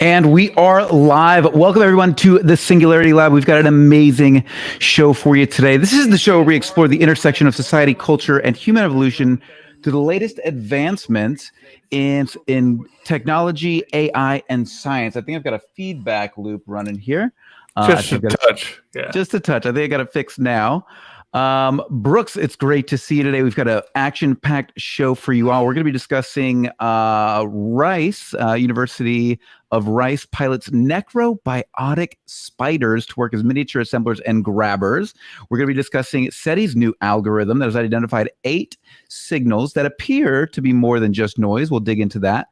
And we are live. Welcome everyone to the Singularity Lab. We've got an amazing show for you today. This is the show where we explore the intersection of society, culture, and human evolution through the latest advancements in technology, AI, and science. I think I've got a feedback loop running here. Just a touch. Yeah. Just a touch. I think I got it fixed now. Brooks, it's great to see you today. We've got an action-packed show for you all. We're going to be discussing Rice, University of Rice pilots Necrobiotic spiders to work as miniature assemblers and grabbers. We're going to be discussing SETI's new algorithm that has identified 8 signals that appear to be more than just noise. We'll dig into that.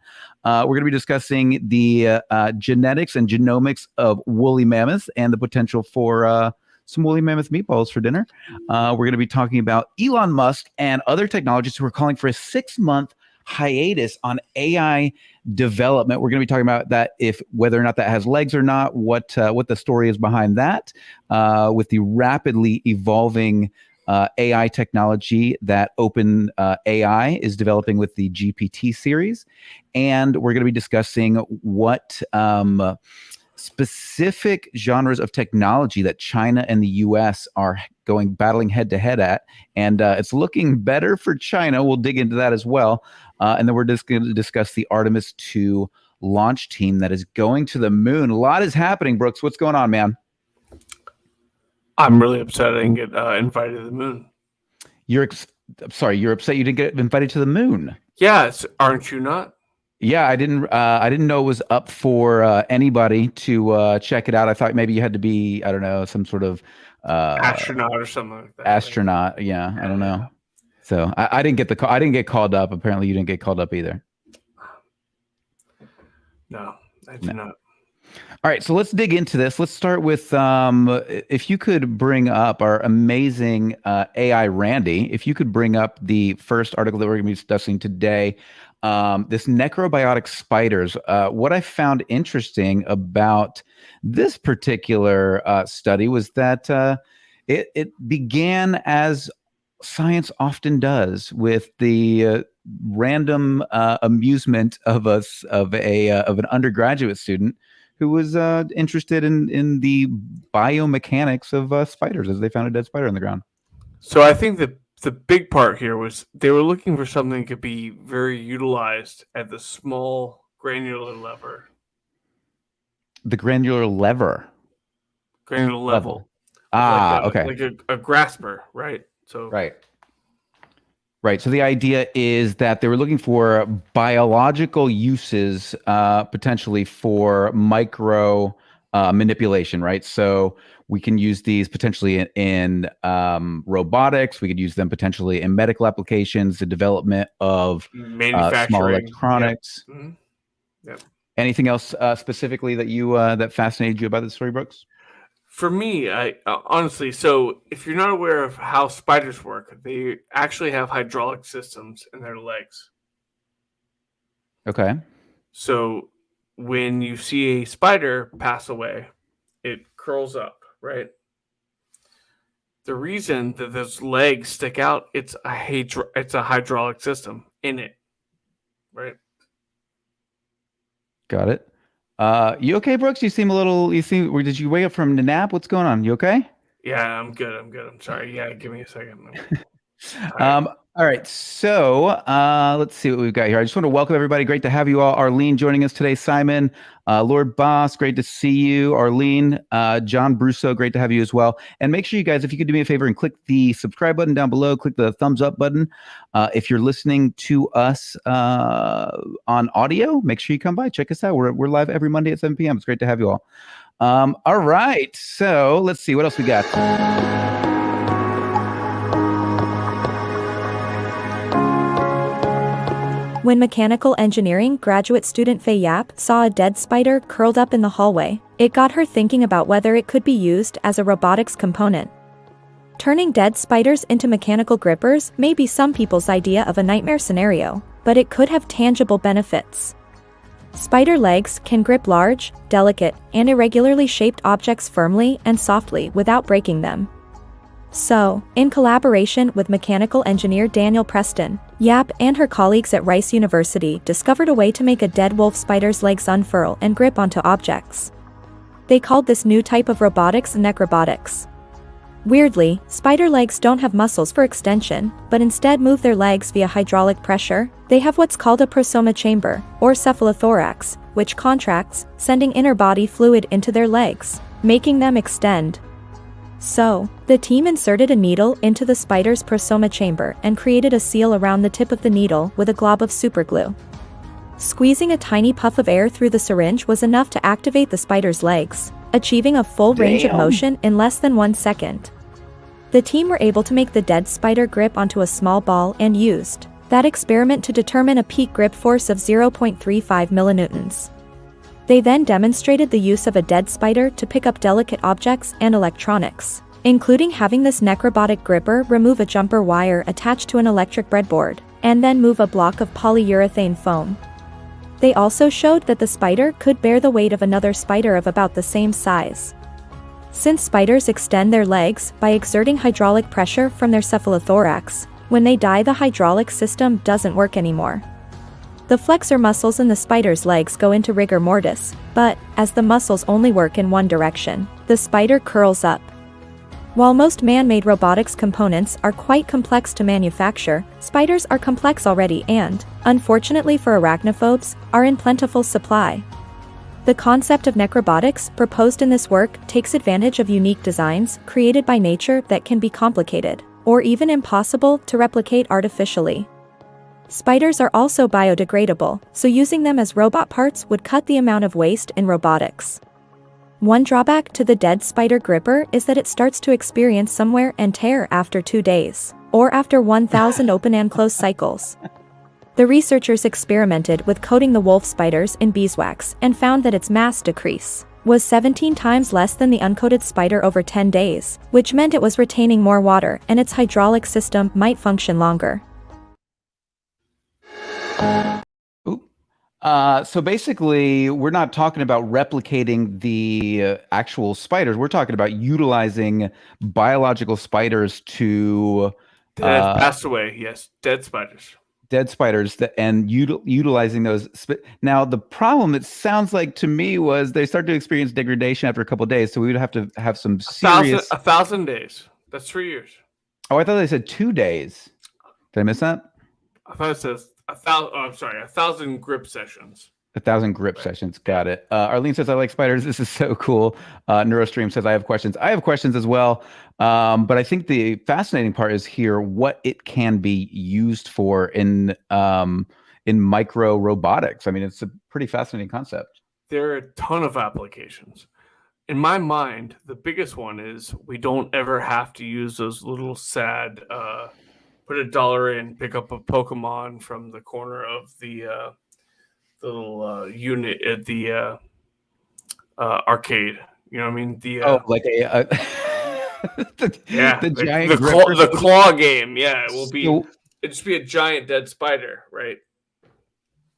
We're going to be discussing the genetics and genomics of woolly mammoths and the potential for some woolly mammoth meatballs for dinner. We're going to be talking about Elon Musk and other technologists who are calling for a 6-month hiatus on AI development. We're going to be talking about that, whether or not that has legs or not, what the story is behind that, with the rapidly evolving AI technology that Open AI is developing with the GPT series. And we're going to be discussing what specific genres of technology that China and the US are battling head to head at. And it's looking better for China. We'll dig into that as well. And then we're just going to discuss the Artemis 2 launch team that is going to the moon. A lot is happening, Brooks. What's going on, man? I'm really upset I didn't get invited to the moon. I'm sorry, you're upset you didn't get invited to the moon? Yes, aren't you not? Yeah, I didn't know it was up for anybody to check it out. I thought maybe you had to be, I don't know, some sort of astronaut or something like that. Astronaut, right? Yeah, I don't know. So I didn't get the call. I didn't get called up. Apparently, you didn't get called up either. No, I did not. All right, so let's dig into this. Let's start with if you could bring up our amazing AI Randy. If you could bring up the first article that we're going to be discussing today. This necrobiotic spiders. What I found interesting about this particular study was that it began as science often does, with the random amusement of an undergraduate student who was interested in the biomechanics of spiders, as they found a dead spider on the ground. So I think that the big part here was they were looking for something that could be very utilized at the small granular level. The granular level. Okay. Like a grasper, right? So Right. So the idea is that they were looking for biological uses, potentially for micro manipulation, right? So we can use these potentially in robotics. We could use them potentially in medical applications, the development of small electronics. Yep. Mm-hmm. Yep. Anything else specifically that that fascinated you about the story, Brooks? For me, I honestly, so if you're not aware of how spiders work, they actually have hydraulic systems in their legs. Okay. So when you see a spider pass away, it curls up, right? The reason that those legs stick out, it's a hydraulic system in it, right? Got it. You okay, Brooks? Did you wake up from the nap? What's going on? You okay? Yeah, I'm good. I'm sorry. Yeah, give me a second. All right. So let's see what we've got here. I just want to welcome everybody. Great to have you all. Arlene joining us today. Simon, Lord Boss, great to see you. Arlene, John Brusso, great to have you as well. And make sure you guys, if you could do me a favor and click the subscribe button down below, click the thumbs up button. If you're listening to us on audio, make sure you come by, check us out. We're live every Monday at 7 p.m. It's great to have you all. All right. So let's see what else we got. When mechanical engineering graduate student Fei Yap saw a dead spider curled up in the hallway, it got her thinking about whether it could be used as a robotics component. Turning dead spiders into mechanical grippers may be some people's idea of a nightmare scenario, but it could have tangible benefits. Spider legs can grip large, delicate, and irregularly shaped objects firmly and softly without breaking them. So, in collaboration with mechanical engineer Daniel Preston, Yap and her colleagues at Rice University discovered a way to make a dead wolf spider's legs unfurl and grip onto objects. They called this new type of robotics necrobiotics. Weirdly, spider legs don't have muscles for extension, but instead move their legs via hydraulic pressure. They have what's called a prosoma chamber, or cephalothorax, which contracts, sending inner body fluid into their legs, making them extend. So, the team inserted a needle into the spider's prosoma chamber and created a seal around the tip of the needle with a glob of superglue. Squeezing a tiny puff of air through the syringe was enough to activate the spider's legs, achieving a full range of motion in less than 1 second. The team were able to make the dead spider grip onto a small ball and used that experiment to determine a peak grip force of 0.35 millinewtons. They then demonstrated the use of a dead spider to pick up delicate objects and electronics, including having this necrobiotic gripper remove a jumper wire attached to an electric breadboard, and then move a block of polyurethane foam. They also showed that the spider could bear the weight of another spider of about the same size. Since spiders extend their legs by exerting hydraulic pressure from their cephalothorax, when they die the hydraulic system doesn't work anymore. The flexor muscles in the spider's legs go into rigor mortis, but, as the muscles only work in one direction, the spider curls up. While most man-made robotics components are quite complex to manufacture, spiders are complex already and, unfortunately for arachnophobes, are in plentiful supply. The concept of necrobiotics proposed in this work takes advantage of unique designs created by nature that can be complicated, or even impossible to replicate artificially. Spiders are also biodegradable, so using them as robot parts would cut the amount of waste in robotics. One drawback to the dead spider gripper is that it starts to experience some wear and tear after 2 days, or after 1,000 open and close cycles. The researchers experimented with coating the wolf spiders in beeswax and found that its mass decrease was 17 times less than the uncoated spider over 10 days, which meant it was retaining more water and its hydraulic system might function longer. So basically, we're not talking about replicating the actual spiders. We're talking about utilizing biological spiders to That have passed away. Yes, dead spiders. Dead spiders and utilizing those. Now, the problem, it sounds like to me, was they start to experience degradation after a couple of days. So we would have to have some serious. 1,000 days. That's 3 years. Oh, I thought they said 2 days. Did I miss that? I thought it says 1,000. Oh, I'm sorry, 1,000 grip sessions. 1,000 grip sessions. Got it. Arlene says, I like spiders. This is so cool. Neurostream says, I have questions. I have questions as well. But I think the fascinating part is here what it can be used for in micro robotics. I mean, it's a pretty fascinating concept. There are a ton of applications. In my mind, the biggest one is we don't ever have to use those little sad put $1 in, pick up a Pokemon from the corner of the little unit at the arcade. You know what I mean? Like a the giant the claw game. Yeah, it will be. It'll just be a giant dead spider, right?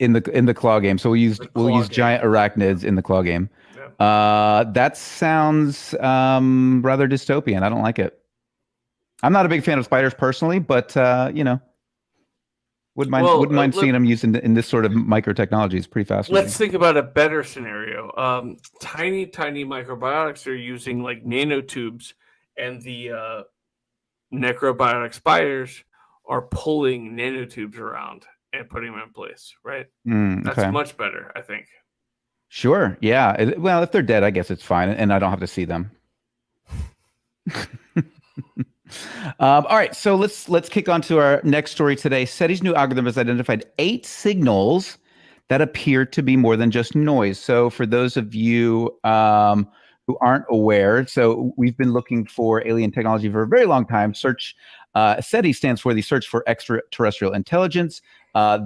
In the claw game. So we'll use giant arachnids in the claw game. Yeah. That sounds rather dystopian. I don't like it. I'm not a big fan of spiders personally, but wouldn't mind seeing them used in this sort of micro technology. It's pretty fascinating. Let's think about a better scenario. Tiny microbiotics are using like nanotubes, and the necrobiotic spiders are pulling nanotubes around and putting them in place. Right? That's much better, I think. Sure. Yeah. Well, if they're dead, I guess it's fine, and I don't have to see them. All right, so let's kick on to our next story today. SETI's new algorithm has identified 8 signals that appear to be more than just noise. So for those of you who aren't aware, so we've been looking for alien technology for a very long time. SETI stands for the Search for Extraterrestrial Intelligence.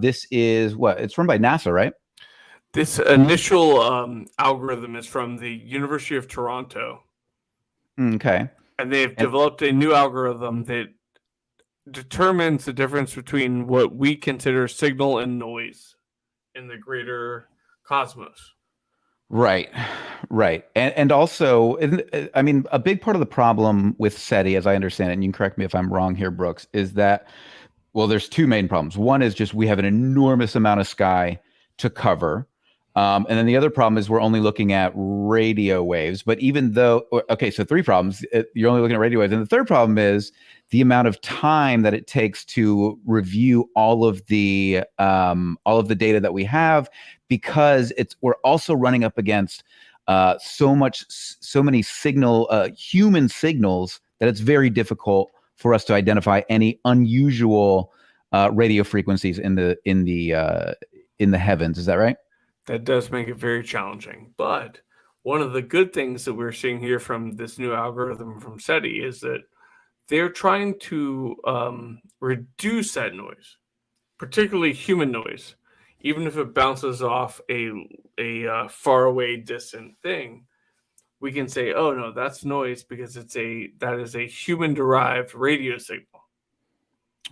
This is it's run by NASA, right? This initial algorithm is from the University of Toronto. Okay. And they've developed a new algorithm that determines the difference between what we consider signal and noise in the greater cosmos. Right. Right. And also, I mean, a big part of the problem with SETI, as I understand it, and you can correct me if I'm wrong here, Brooks, is that, well, there's two main problems. One is just we have an enormous amount of sky to cover. And then the other problem is we're only looking at radio waves. But even though, okay, so three problems. You're only looking at radio waves. And the third problem is the amount of time that it takes to review all of the data that we have, because we're also running up against so many human signals that it's very difficult for us to identify any unusual radio frequencies in the heavens. Is that right? That does make it very challenging. But one of the good things that we're seeing here from this new algorithm from SETI is that they're trying to reduce that noise, particularly human noise. Even if it bounces off a far away distant thing, we can say, oh no, that's noise because that is a human derived radio signal.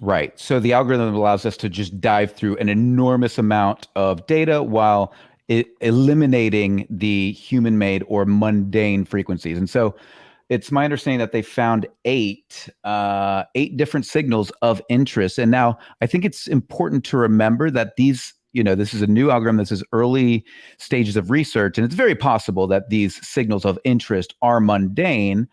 Right. So the algorithm allows us to just dive through an enormous amount of data while eliminating the human-made or mundane frequencies. And so it's my understanding that they found eight different signals of interest. And now I think it's important to remember that this is a new algorithm. This is early stages of research, and it's very possible that these signals of interest are mundane.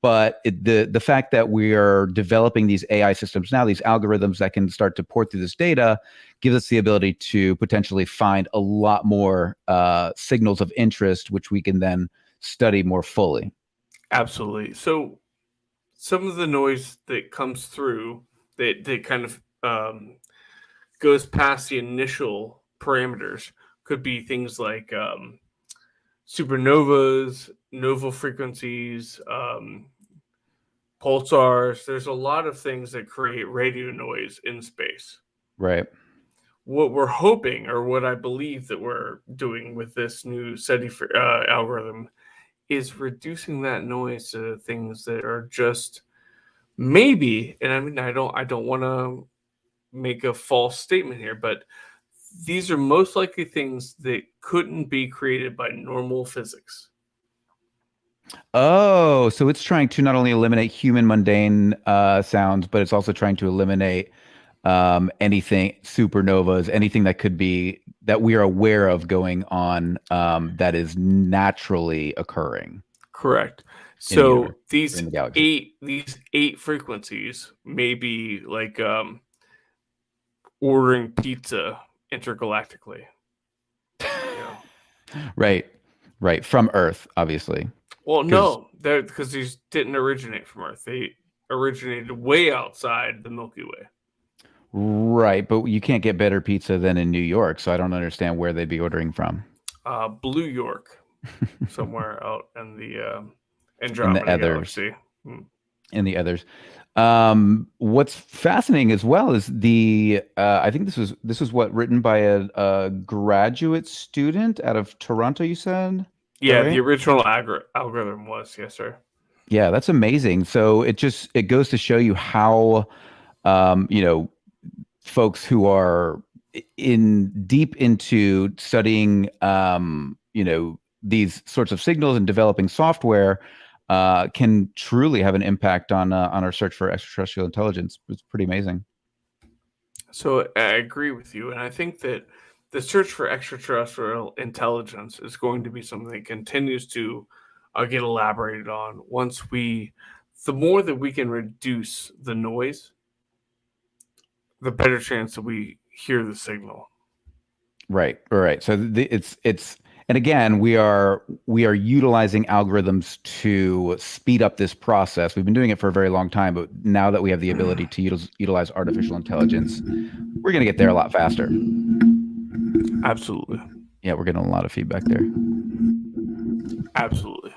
But the fact that we are developing these AI systems now, these algorithms that can start to port through this data, gives us the ability to potentially find a lot more signals of interest, which we can then study more fully. Absolutely. So some of the noise that comes through that kind of goes past the initial parameters could be things like supernovas, nova frequencies, pulsars. There's a lot of things that create radio noise in space. Right. What we're hoping, or what I believe that we're doing with this new SETI algorithm, is reducing that noise to things that are just maybe, and I mean, I don't want to make a false statement here, but these are most likely things that couldn't be created by normal physics. Oh, so it's trying to not only eliminate human mundane sounds, but it's also trying to eliminate anything, supernovas, anything that could be that we are aware of going on that is naturally occurring. Correct. So these eight frequencies may be like ordering pizza intergalactically. Yeah. Right. From Earth, obviously. Well, no, because these didn't originate from Earth. They originated way outside the Milky Way. Right, but you can't get better pizza than in New York, so I don't understand where they'd be ordering from. Blue York, somewhere out in the Andromeda Galaxy. In the others. What's fascinating as well is I think this was what, written by a graduate student out of Toronto, you said? Yeah, right? The original algorithm was, yes, sir. Yeah, that's amazing. So it goes to show you how folks who are deep into studying these sorts of signals and developing software can truly have an impact on our search for extraterrestrial intelligence. It's pretty amazing. So I agree with you, and I think that the search for extraterrestrial intelligence is going to be something that continues to get elaborated on. The more that we can reduce the noise, the better chance that we hear the signal. Right. So and again, we are utilizing algorithms to speed up this process. We've been doing it for a very long time, but now that we have the ability to utilize artificial intelligence, we're going to get there a lot faster. Absolutely. Yeah, we're getting a lot of feedback there. Absolutely.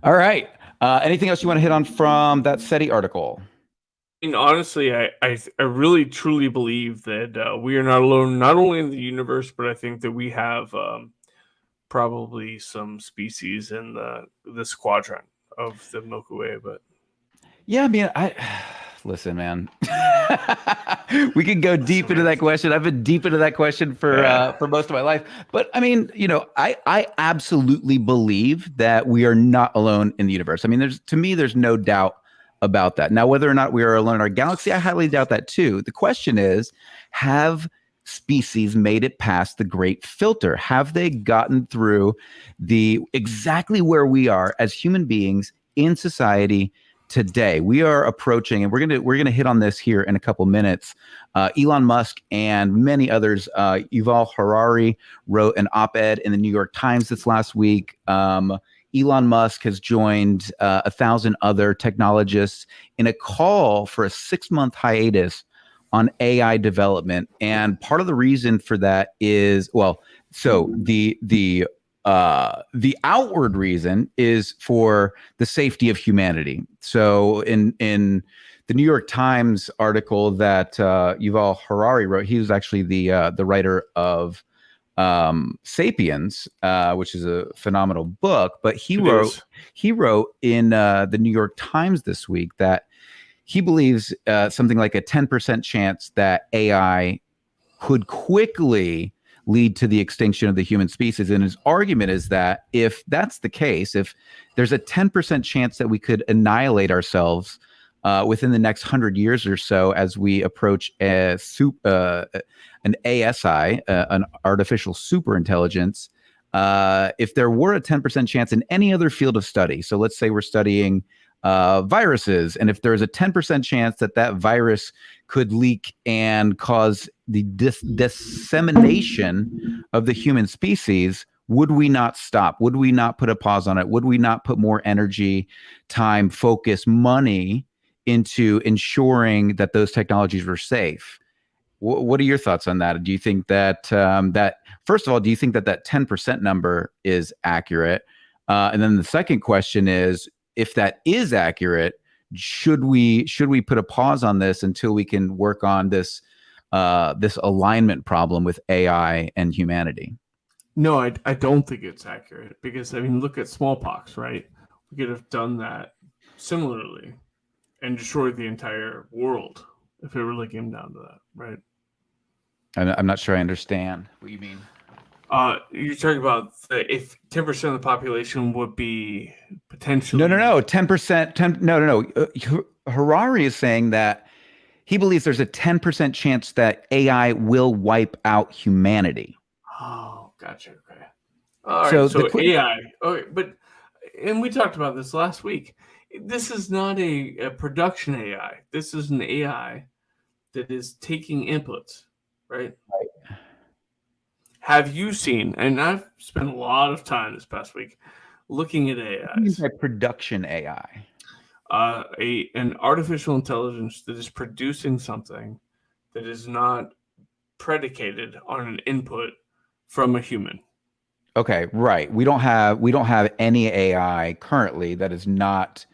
All right. Anything else you want to hit on from that SETI article? I mean, honestly, I really truly believe that we are not alone, not only in the universe, but I think that we have probably some species in this quadrant of the Milky Way. But yeah, I mean, Listen, man. We can go deep into that question. I've been deep into that question for most of my life. But I mean, I absolutely believe that we are not alone in the universe. I mean, there's no doubt about that. Now, whether or not we are alone in our galaxy, I highly doubt that too. The question is, have species made it past the great filter? Have they gotten through exactly where we are as human beings in society today? We are approaching, and we're gonna hit on this here in a couple minutes. Elon Musk and many others. Yuval Harari wrote an op-ed in the New York Times this last week. Elon Musk has joined 1,000 other technologists in a call for a 6-month hiatus on AI development. And part of the reason for that is, so the outward reason is for the safety of humanity. So in the New York Times article that Yuval Harari wrote, he was actually the writer of Sapiens, which is a phenomenal book. But he wrote in the New York Times this week that he believes something like a 10% chance that AI could quickly lead to the extinction of the human species. And his argument is that if that's the case, if there's a 10% chance that we could annihilate ourselves within the next 100 years or so as we approach an ASI, an artificial superintelligence, if there were a 10% chance in any other field of study, so let's say we're studying viruses, and if there's a 10% chance that virus could leak and cause the dissemination of the human species, would we not stop? Would we not put a pause on it? Would we not put more energy, time, focus, money into ensuring that those technologies were safe? What are your thoughts on that? Do you think that first of all, do you think that 10% number is accurate? And then the second question is, if that is accurate, should we put a pause on this until we can work on this alignment problem with AI and humanity? No, I don't think it's accurate, because I mean, look at smallpox, right? We could have done that similarly and destroyed the entire world if it really came down to that, right? I'm not sure I understand what you mean. You're talking about if 10% of the population would be potentially... No, 10%. No. Harari is saying that he believes there's a 10% chance that AI will wipe out humanity. Oh, gotcha. Okay. All right. So AI. Okay, and we talked about this last week. This is not a production AI. This is an AI that is taking inputs, right? Right. Have you seen, and I've spent a lot of time this past week looking at AIs. Production AI. An artificial intelligence that is producing something that is not predicated on an input from a human. Okay, right. We don't have any AI currently that has not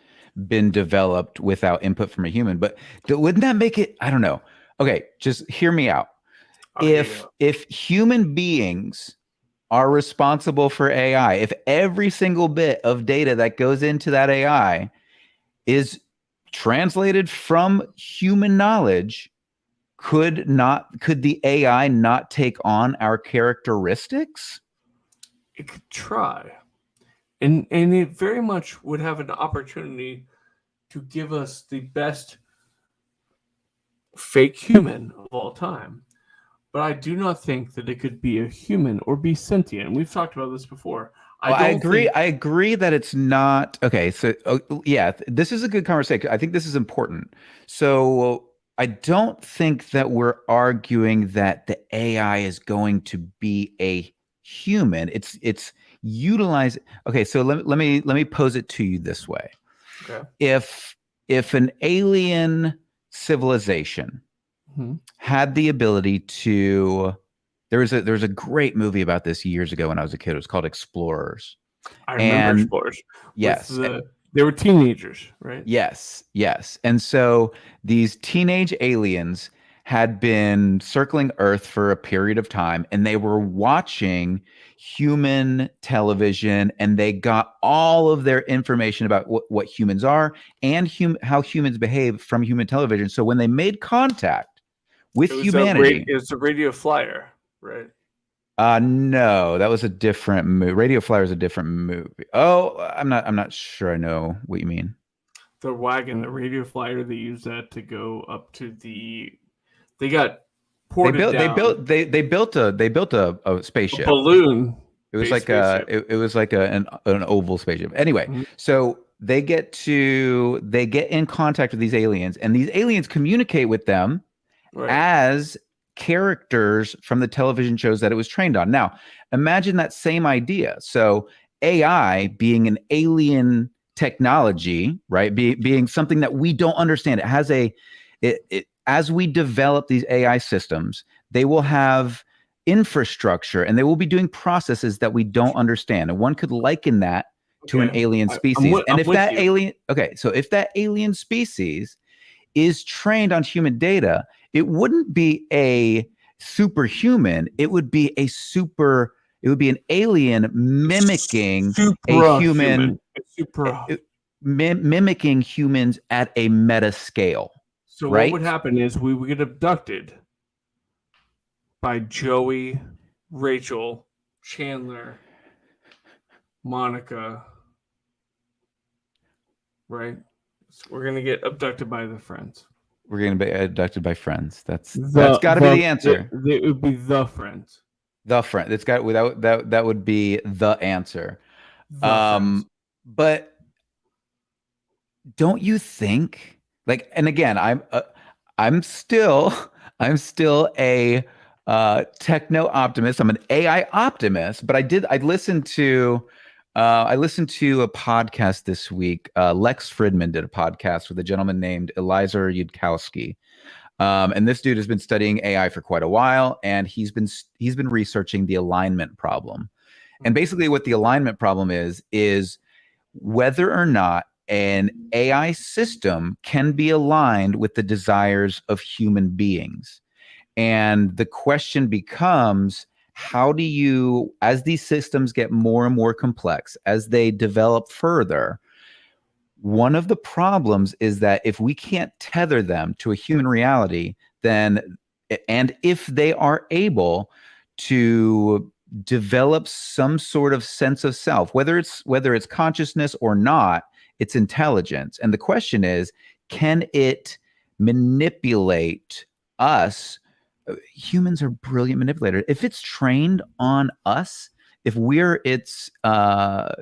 been developed without input from a human. But wouldn't that make it? I don't know. Okay, just hear me out. If human beings are responsible for AI, if every single bit of data that goes into that AI is translated from human knowledge, could the AI not take on our characteristics? It could try. And it very much would have an opportunity to give us the best fake human of all time. But I do not think that it could be a human or be sentient. We've talked about this before. I agree that it's not. Okay, so yeah, this is a good conversation. I think this is important. So I don't think that we're arguing that the AI is going to be a human. It's utilized. Okay, so let me pose it to you this way. Okay. If an alien civilization had the ability to, there was a great movie about this years ago when I was a kid. It was called Explorers. I remember Explorers. Yes. They were teenagers, right? Yes. And so these teenage aliens had been circling Earth for a period of time, and they were watching human television, and they got all of their information about what humans are and how humans behave from human television. So when they made contact with humanity, it was a radio flyer, right? No, that was a different movie. Radio Flyer is a different movie. Oh, I'm not sure I know what you mean. The wagon, the radio flyer, they used that to go up to they got ported down. They built a spaceship. A balloon. It was like an oval spaceship. Anyway, so they get in contact with these aliens, and these aliens communicate with them as characters from the television shows that it was trained on. Now, imagine that same idea. So AI being an alien technology, right? Being something that we don't understand. It has as we develop these AI systems, they will have infrastructure and they will be doing processes that we don't understand. And one could liken that to an alien species. If that alien species is trained on human data, it wouldn't be a superhuman. It would be an alien mimicking a human. Mimicking humans at a meta scale. So what would happen is we would get abducted by Joey, Rachel, Chandler, Monica, right? So we're gonna get abducted by the friends. We're gonna be abducted by friends. That's got to be the answer. It would be the friends. The friend. It's got without that would be the answer. But don't you think, like, and again, I'm still a techno optimist. I'm an AI optimist, but I listened to a podcast this week. Lex Fridman did a podcast with a gentleman named 𝐒𝐓𝐀𝐃𝐄. And this dude has been studying AI for quite a while, and he's been researching the alignment problem. And basically what the alignment problem is whether or not an AI system can be aligned with the desires of human beings. And the question becomes, how do you, as these systems get more and more complex, as they develop further, one of the problems is that if we can't tether them to a human reality, then, and if they are able to develop some sort of sense of self, whether it's consciousness or not, it's intelligence. And the question is, can it manipulate us? Humans are brilliant manipulators. If it's trained on us, if we're its, what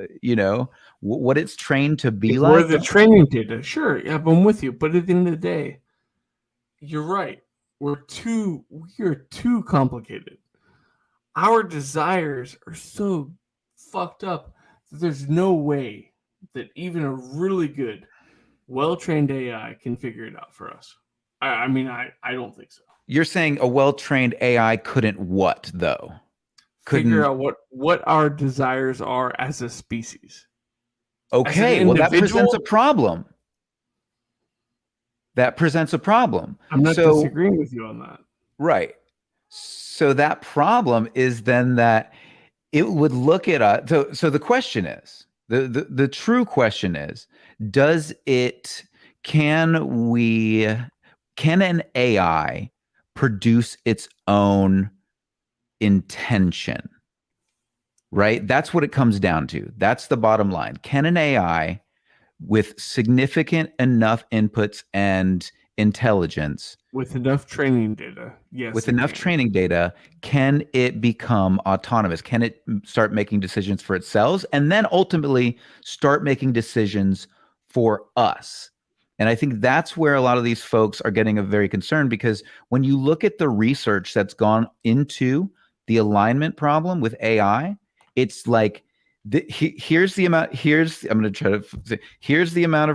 it's trained to be like. We're the training data. Sure, yeah, I'm with you. But at the end of the day, you're right. We are too complicated. Our desires are so fucked up that there's no way that even a really good, well-trained AI can figure it out for us. I mean, I don't think so. You're saying a well-trained AI couldn't what, though? Figure out what our desires are as a species. Okay, well, that presents a problem. I'm not disagreeing with you on that. Right. So that problem is then that it would look at us. So the question is, the true question is, can an AI produce its own intention? Right? That's what it comes down to. That's the bottom line. Can an AI with significant enough inputs and intelligence, with enough training data, yes, with enough training data, can it become autonomous? Can it start making decisions for itself and then ultimately start making decisions for us? And I think that's where a lot of these folks are getting very concerned, because when you look at the research that's gone into the alignment problem with AI, it's like, here's the amount of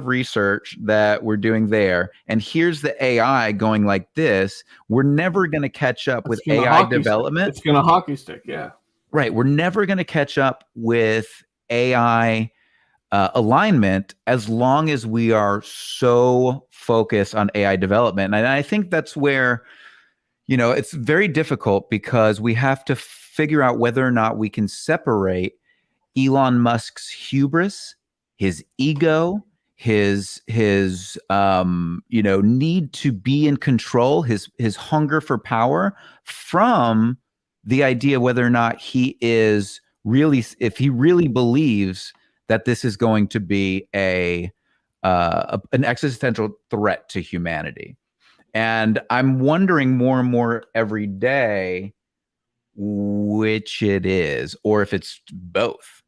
research that we're doing there, and here's the AI going like this. We're never going to catch up with AI development. It's going to hockey stick, yeah. Right. We're never going to catch up with AI alignment as long as we are so focused on AI development. And I think that's where it's very difficult because we have to figure out whether or not we can separate Elon Musk's hubris, his ego, his need to be in control, his hunger for power, from the idea whether or not he is really, if he really believes that this is going to be an existential threat to humanity. And I'm wondering more and more every day which it is, or if it's both.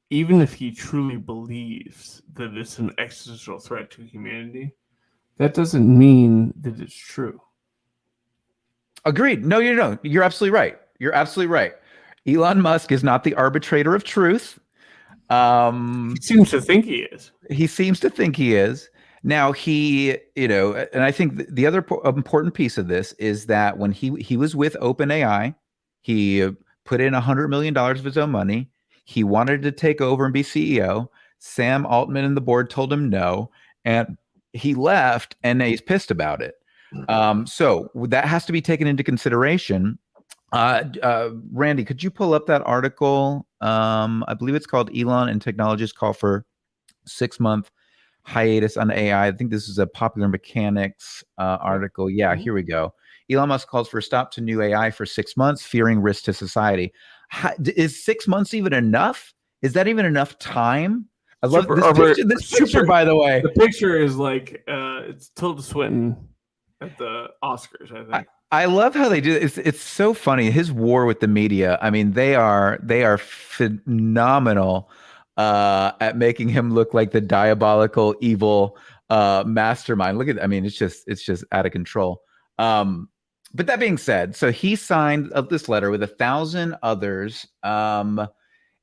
Even if he truly believes that it's an existential threat to humanity, that doesn't mean that it's true. Agreed. No, you don't. You're absolutely right. You're absolutely right. Elon Musk is not the arbitrator of truth. He seems to think he is. He seems to think he is. Now and I think the other important piece of this is that when he was with OpenAI, he put in $100 million of his own money. He wanted to take over and be CEO. Sam Altman and the board told him no, and he left, and he's pissed about it. So that has to be taken into consideration. Randy, could you pull up that article? I believe it's called Elon and Technologists Call for 6-month hiatus on AI. I think this is a Popular Mechanics article. Yeah, here we go. Elon Musk calls for a stop to new AI for 6 months, fearing risk to society. Is 6 months even enough? Is that even enough time? I love this picture, by the way. The picture is like it's Tilda Swinton at the Oscars, I think. I love how they do it. It's so funny. His war with the media. I mean, they are phenomenal at making him look like the diabolical, evil mastermind. Look at, I mean, it's just out of control. But that being said, so he signed this letter with 1,000 others, and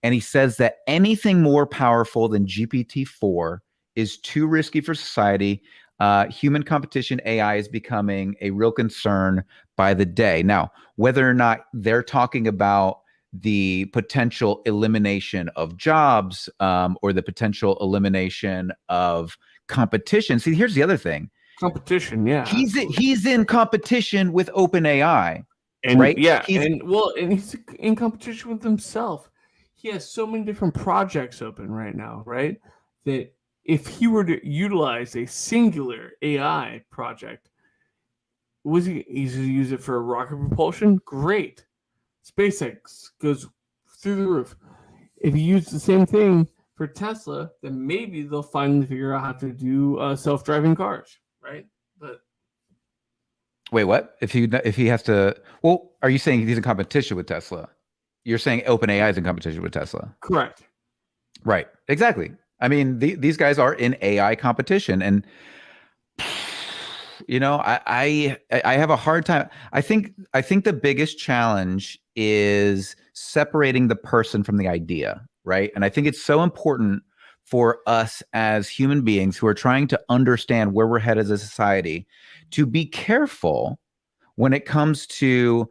he says that anything more powerful than GPT-4 is too risky for society. Human competition AI is becoming a real concern by the day. Now, whether or not they're talking about the potential elimination of jobs or the potential elimination of competition. See, here's the other thing. Competition, yeah. He's in competition with OpenAI, and right? Yeah, and he's in competition with himself. He has so many different projects open right now, right? That if he were to utilize a singular AI project, he's going to use it for rocket propulsion? Great. SpaceX goes through the roof. If you use the same thing for Tesla, then maybe they'll finally figure out how to do self-driving cars, right? But wait, what? If he has to, well, are you saying he's in competition with Tesla? You're saying OpenAI is in competition with Tesla? Correct. Right. Exactly. I mean, these guys are in AI competition, and I have a hard time. I think the biggest challenge is separating the person from the idea, right? And I think it's so important for us as human beings who are trying to understand where we're headed as a society to be careful when it comes to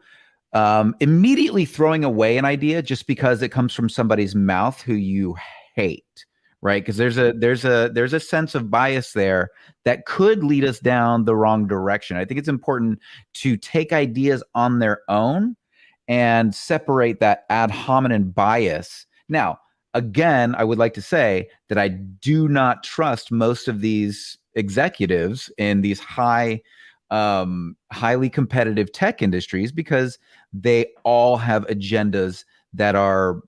immediately throwing away an idea just because it comes from somebody's mouth who you hate, right? Because there's a sense of bias there that could lead us down the wrong direction. I think it's important to take ideas on their own and separate that ad hominem bias. Now, again, I would like to say that I do not trust most of these executives in these highly competitive tech industries because they all have agendas that are,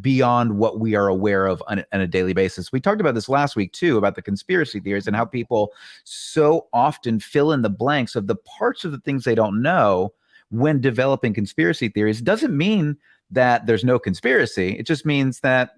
beyond what we are aware of on a daily basis. We talked about this last week too, about the conspiracy theories and how people so often fill in the blanks of the parts of the things they don't know when developing conspiracy theories. It doesn't mean that there's no conspiracy. It just means that,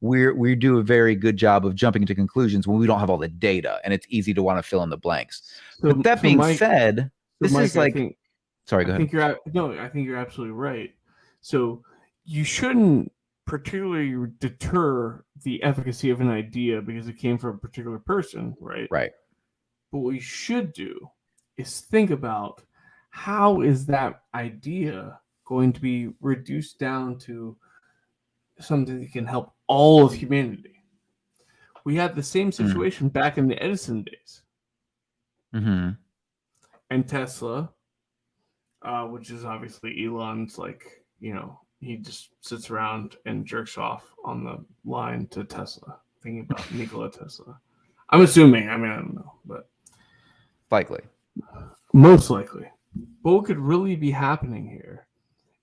we do a very good job of jumping to conclusions when we don't have all the data, and it's easy to want to fill in the blanks. But that being said, this is like, sorry, go ahead. I think you're absolutely right. So you shouldn't particularly deter the efficacy of an idea because it came from a particular person, right? Right. But what you should do is think about how is that idea going to be reduced down to something that can help all of humanity. We had the same situation back in the Edison days. Mm-hmm. and Tesla, which is obviously Elon's, like, he just sits around and jerks off on the line to Tesla, thinking about Nikola Tesla. I'm assuming. I mean, I don't know, but Likely. most likely. But what could really be happening here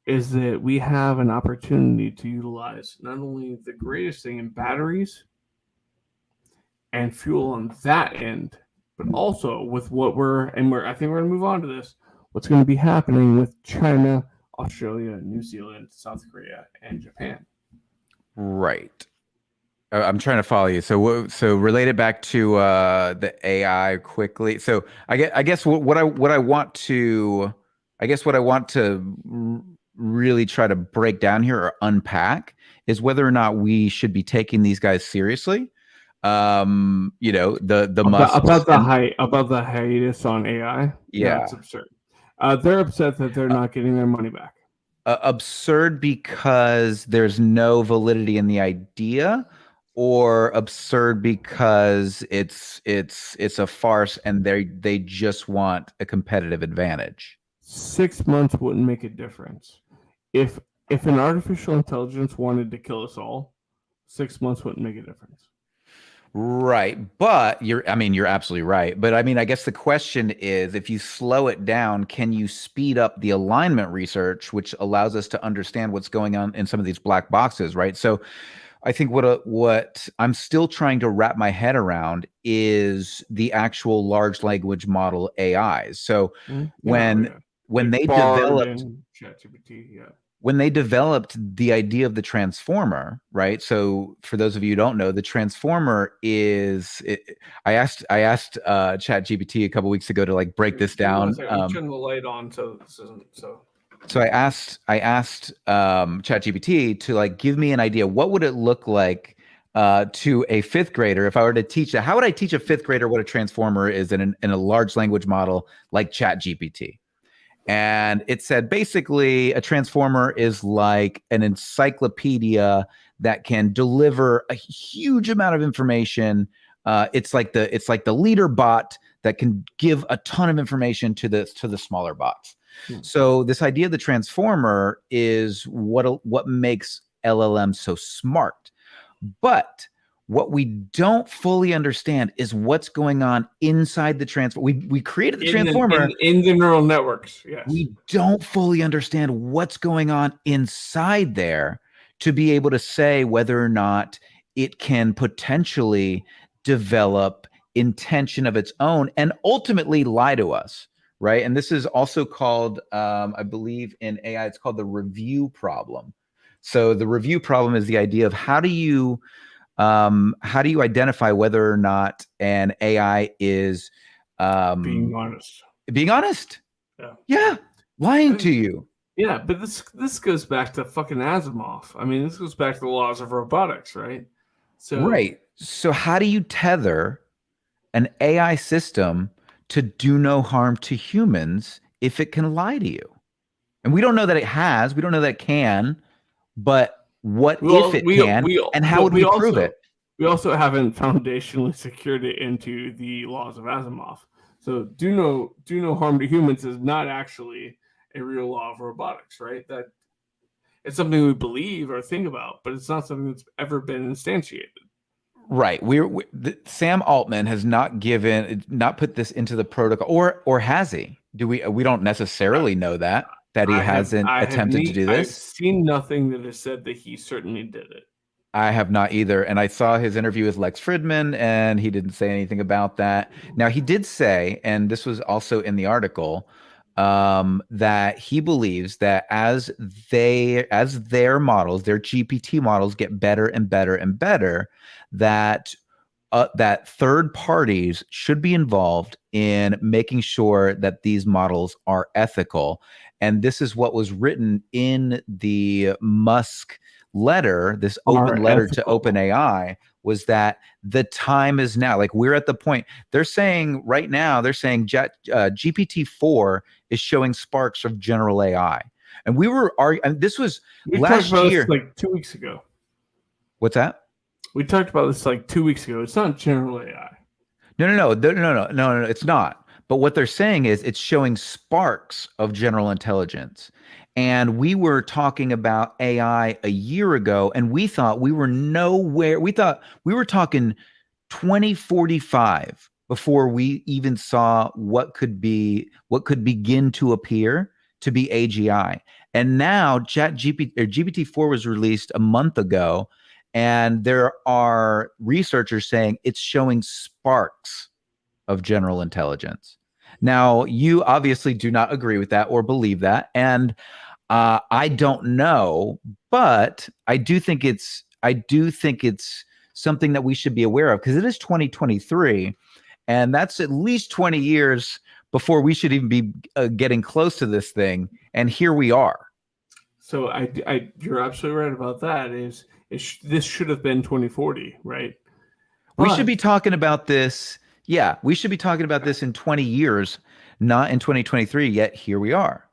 is that we have an opportunity to utilize not only the greatest thing in batteries and fuel on that end, but also with what I think we're going to move on to this, what's going to be happening with China, Australia, New Zealand, South Korea, and Japan. Right. I'm trying to follow you. So relate it back to the AI quickly. So I guess what I want to really try to break down here or unpack is whether or not we should be taking these guys seriously. The Musk about the hiatus on AI. Yeah, that's absurd. They're upset that they're not getting their money back. Absurd because there's no validity in the idea, or absurd because it's a farce and they just want a competitive advantage. 6 months wouldn't make a difference. If an artificial intelligence wanted to kill us all, 6 months wouldn't make a difference. Right. But you're absolutely right. But I mean, I guess the question is, if you slow it down, can you speed up the alignment research, which allows us to understand what's going on in some of these black boxes, right? So I think what I'm still trying to wrap my head around is the actual large language model AIs. So when they developed ChatGPT, when they developed the idea of the transformer, right? So for those of you who don't know, the transformer is I asked ChatGPT a couple weeks ago to like break this down. Turn the light on so this isn't so. So I asked ChatGPT to like give me an idea. What would it look like to a fifth grader if I were to teach that? How would I teach a fifth grader what a transformer is in a large language model like ChatGPT? And it said basically a transformer is like an encyclopedia that can deliver a huge amount of information. It's like the leader bot that can give a ton of information to the smaller bots. So this idea of the transformer is what makes LLM so smart. But what we don't fully understand is what's going on inside the transformer. We created the transformer in the neural networks. Yes. We don't fully understand what's going on inside there to be able to say whether or not it can potentially develop intention of its own and ultimately lie to us. Right. And this is also called, I believe in AI, it's called the review problem. So the review problem is the idea of how do you identify whether or not an AI is being honest? Being honest. Yeah. Lying to you. Yeah, but this goes back to fucking Asimov. I mean, this goes back to the laws of robotics, right? So how do you tether an AI system to do no harm to humans if it can lie to you? And we don't know that it has. We don't know that it can. But what if it can? And how would we prove it? We also haven't foundationally secured it into the laws of Asimov. So do no harm to humans is not actually a real law of robotics, right? That it's something we believe or think about, but it's not something that's ever been instantiated. Right. Sam Altman has not put this into the protocol, or has he? We don't necessarily know that he hasn't attempted to do this. I've seen nothing that has said that he certainly did it. I have not either. And I saw his interview with Lex Fridman, and he didn't say anything about that. Now, he did say, and this was also in the article, that he believes that as their models, their GPT models get better and better and better, that third parties should be involved in making sure that these models are ethical. And this is what was written in the Musk letter, this open letter to OpenAI, was that the time is now. Like, we're at the point they're saying right now, GPT-4 is showing sparks of general AI. And we this was last year, like 2 weeks ago. What's that? We talked about this like 2 weeks ago. It's not general AI. No, it's not. But what they're saying is it's showing sparks of general intelligence. And we were talking about AI a year ago, and we thought we were nowhere. We thought we were talking 2045 before we even saw what could begin to appear to be AGI. And now GPT-4 was released a month ago, and there are researchers saying it's showing sparks of general intelligence. Now, you obviously do not agree with that or believe that, and I don't know, but I do think it's something that we should be aware of, because it is 2023, and that's at least 20 years before we should even be getting close to this thing, and here we are. So you're absolutely right about that. This should have been 2040, right? We should be talking about this. Yeah, we should be talking about this in 20 years, not in 2023. Yet here we are.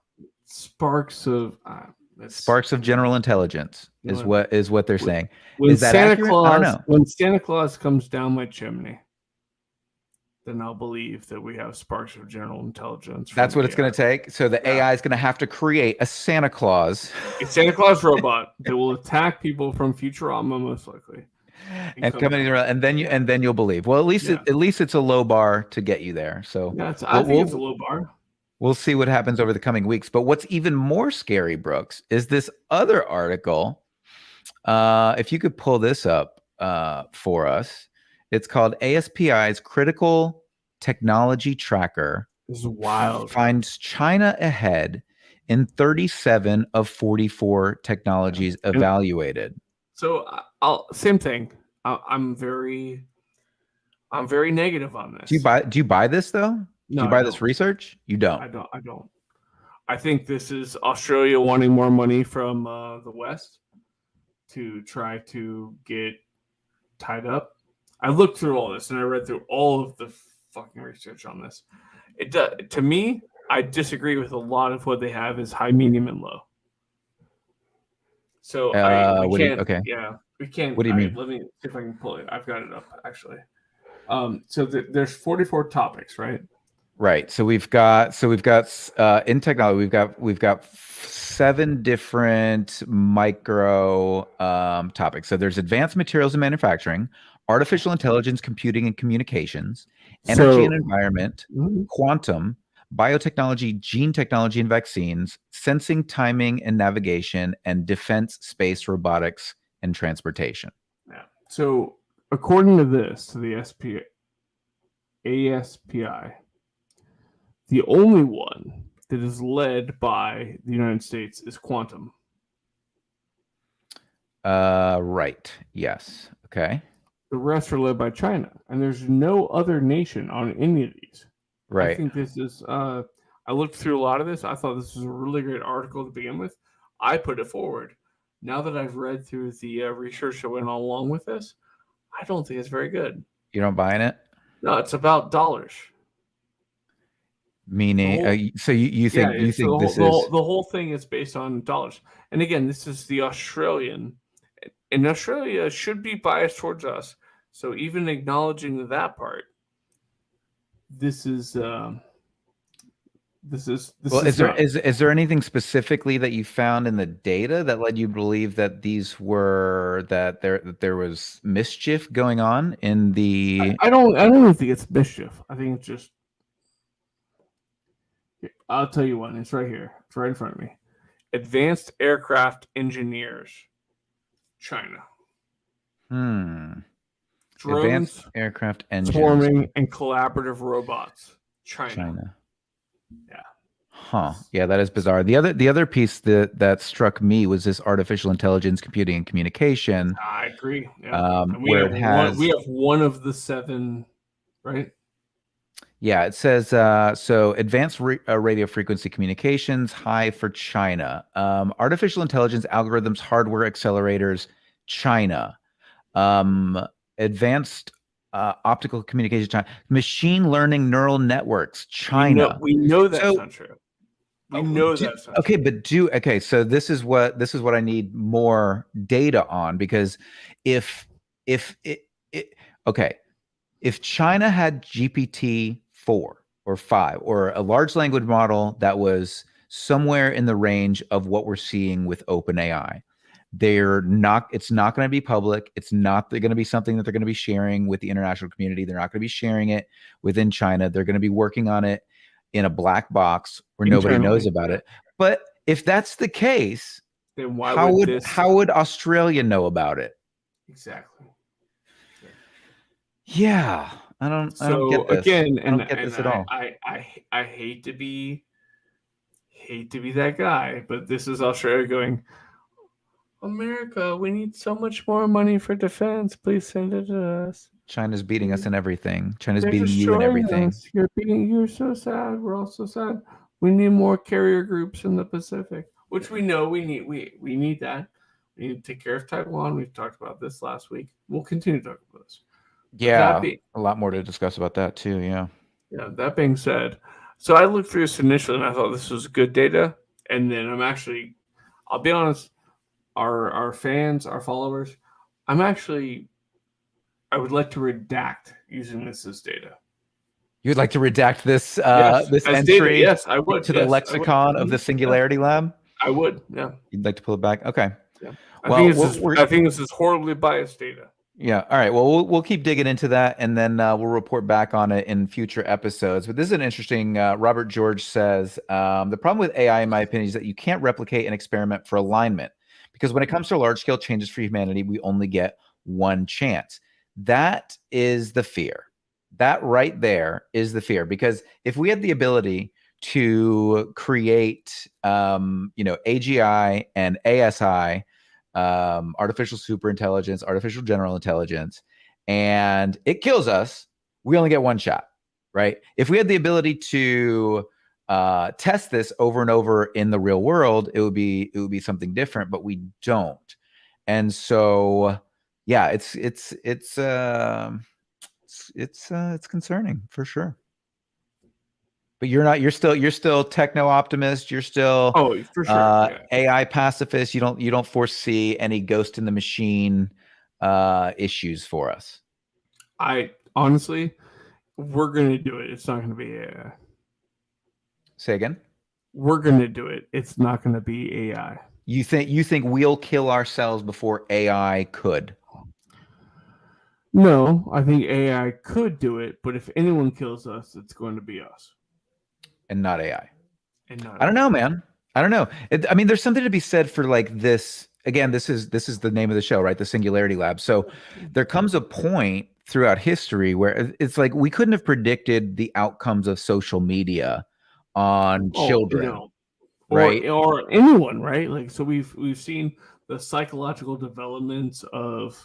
Sparks of general intelligence is what they're saying. When Is that Santa accurate? Claus, I don't know. When Santa Claus comes down my chimney, then I'll believe that we have sparks of general intelligence. That's what it's going to take. So the AI is going to have to create a Santa Claus. A Santa Claus robot that will attack people from Futurama, most likely. And coming around, and then you'll believe. Well, at least it's a low bar to get you there. So I think it's a low bar. We'll see what happens over the coming weeks. But what's even more scary, Brooks, is this other article. If you could pull this up for us, it's called ASPI's Critical Technology Tracker. This is wild. Finds China ahead in 37 of 44 technologies evaluated. So same thing. I'm very negative on this. Do you buy this though? No, do you buy this research? You don't. I don't. I think this is Australia wanting more money from the West to try to get tied up. I looked through all this and I read through all of the fucking research on this. To me, I disagree with a lot of what they have is high, medium, and low. So we can't. What do you mean? Let me see if I can pull it. I've got it up actually. So there's 44 topics, right? Right. So we've got in technology we've got 7 different micro topics. So there's advanced materials and manufacturing, artificial intelligence, computing and communications, energy and environment, quantum, biotechnology, gene technology and vaccines, sensing, timing and navigation, and defense, space, robotics, and transportation. Yeah. So according to this, to the ASPI, the only one that is led by the United States is quantum. Right. Yes. Okay. The rest are led by China, and there's no other nation on any of these. Right. I think this is. I looked through a lot of this. I thought this was a really great article to begin with. I put it forward. Now that I've read through the research that went along with this, I don't think it's very good. You don't buy in it? No, it's about dollars. Meaning, so you think the whole thing is based on dollars. And again, this is the Australian, and Australia should be biased towards us. So even acknowledging that part, this is. Is there anything specifically that you found in the data that led you to believe that there was mischief going on in the? I don't think it's mischief. I think it's just. I'll tell you one. It's right here. It's right in front of me. Advanced aircraft engineers, China. Drones, advanced aircraft engines, swarming and collaborative robots, China. Yeah. Huh. Yeah, that is bizarre. The other piece that struck me was this artificial intelligence, computing and communication. I agree. Yeah. We have one of the 7, right? Yeah, it says so advanced radio frequency communications, high for China. Artificial intelligence algorithms, hardware accelerators, China. Advanced optical communication, China. Machine learning neural networks, China. We know that's not true. We know that's not okay, true. But so this is what I need more data on, because if China had GPT-4, or 5, or a large language model that was somewhere in the range of what we're seeing with OpenAI. It's not going to be public. It's not going to be something that they're going to be sharing with the international community. They're not going to be sharing it within China. They're going to be working on it in a black box where nobody knows about it. But if that's the case, then how would Australia know about it? Exactly. Yeah, I don't get this. Again, I don't get this at all. I hate to be that guy, but this is Australia going, America, we need so much more money for defense. Please send it to us. China's beating us in everything. China's beating you in everything. Us. You're so sad. We're all so sad. We need more carrier groups in the Pacific, which we know we need. We need that. We need to take care of Taiwan. We've talked about this last week. We'll continue to talk about this. Yeah, a lot more to discuss about that too. Yeah. Yeah. That being said, so I looked through this initially and I thought this was good data, and then I'll be honest, our fans, our followers, I would like to redact using this as data. You'd like to redact this this as entry data, yes, I would, to the lexicon of the Singularity Lab? I would, yeah. You'd like to pull it back? Okay. Yeah. I think this is horribly biased data. Yeah. All right. Well, we'll keep digging into that, and then we'll report back on it in future episodes. But this is an interesting. Robert George says the problem with AI, in my opinion, is that you can't replicate an experiment for alignment, because when it comes to large scale changes for humanity, we only get one chance. That is the fear. That right there is the fear, because if we had the ability to create, AGI and ASI, artificial superintelligence, artificial general intelligence, and it kills us, we only get one shot, right? If we had the ability to test this over and over in the real world, it would be something different, but we don't. And so, yeah, it's concerning for sure. But you're still techno optimist. You're still for sure. AI pacifist. You don't foresee any ghost in the machine issues for us. I honestly, we're gonna do it. It's not gonna be AI. Say again. We're gonna do it. It's not gonna be AI. You think we'll kill ourselves before AI could? No, I think AI could do it, but if anyone kills us, it's going to be us. And not AI. I don't know, man. I don't know. I mean, there's something to be said for like this. Again, this is the name of the show, right? The Singularity Lab. So there comes a point throughout history where it's like we couldn't have predicted the outcomes of social media on children, right? Or anyone, right? Like, so we've seen the psychological developments of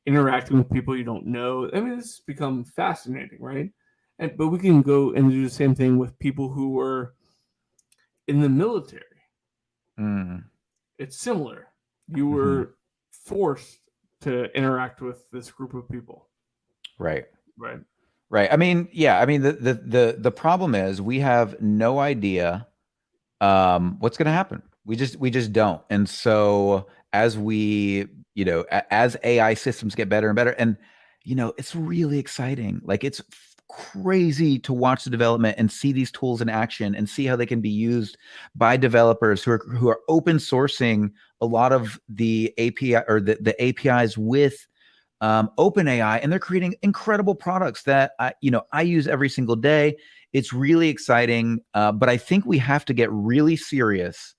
interacting with people you don't know. I mean, this has become fascinating, right? But we can go and do the same thing with people who were in the military. It's similar. You were forced to interact with this group of people. Right. I mean, yeah. I mean, the problem is we have no idea what's going to happen. We just don't. And so as as AI systems get better and better, and it's really exciting. Like, it's crazy to watch the development and see these tools in action and see how they can be used by developers who are open sourcing a lot of the API or the APIs with OpenAI, and they're creating incredible products that I use every single day. It's really exciting, but I think we have to get really serious